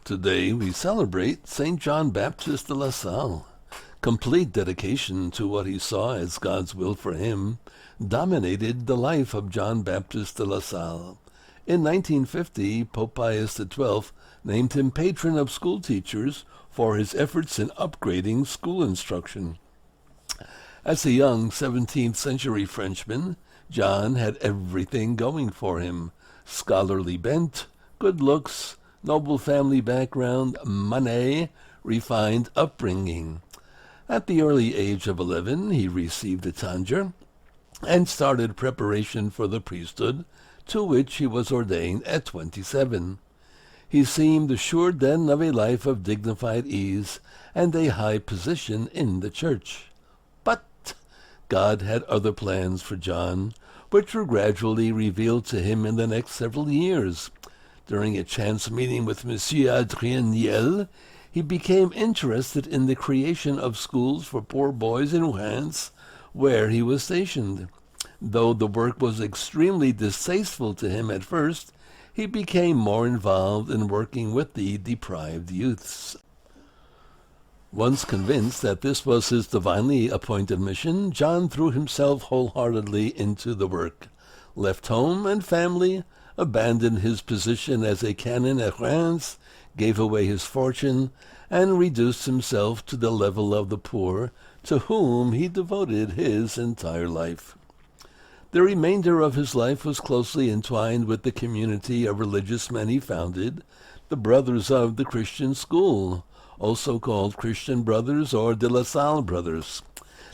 Today we celebrate St. John Baptist de La Salle. Complete dedication to what he saw as God's will for him dominated the life of John Baptist de La Salle. In 1950, Pope Pius XII named him patron of school teachers for his efforts in upgrading school instruction. As a young 17th century Frenchman, John had everything going for him: scholarly bent, good looks, noble family background, money, refined upbringing. At the early age of 11, he received a tonsure and started preparation for the priesthood, to which he was ordained at 27. He seemed assured then of a life of dignified ease and a high position in the church. But God had other plans for John, which were gradually revealed to him in the next several years. During a chance meeting with Monsieur Adrien Niel, he became interested in the creation of schools for poor boys in France, where he was stationed. Though the work was extremely distasteful to him at first, he became more involved in working with the deprived youths. Once convinced that this was his divinely appointed mission, John threw himself wholeheartedly into the work, left home and family, abandoned his position as a canon at Reims, gave away his fortune, and reduced himself to the level of the poor, to whom he devoted his entire life. The remainder of his life was closely entwined with the community of religious men he founded, the Brothers of the Christian School, also called Christian Brothers or De La Salle Brothers.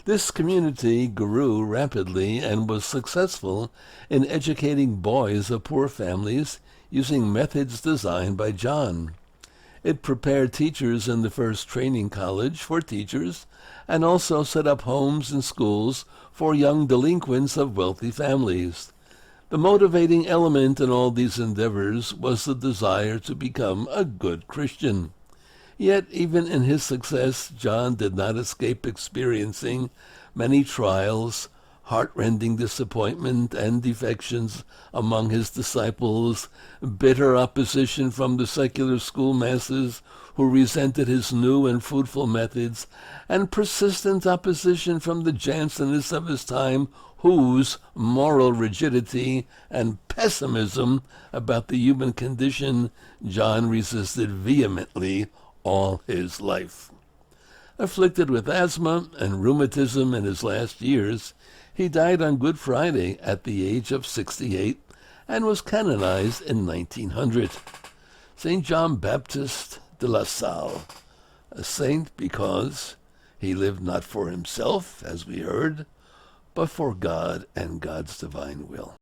This community grew rapidly and was successful in educating boys of poor families using methods designed by John. It prepared teachers in the first training college for teachers and also set up homes and schools for young delinquents of wealthy families. The motivating element in all these endeavors was the desire to become a good Christian. Yet, even in his success, John did not escape experiencing many trials, heart-rending disappointment, and defections among his disciples, bitter opposition from the secular school masses who resented his new and fruitful methods, and persistent opposition from the Jansenists of his time, whose moral rigidity and pessimism about the human condition John resisted vehemently all his life. Afflicted with asthma and rheumatism in his last years, he died on Good Friday at the age of 68 and was canonized in 1900. St. John Baptist de La Salle, a saint because he lived not for himself, as we heard, but for God and God's divine will.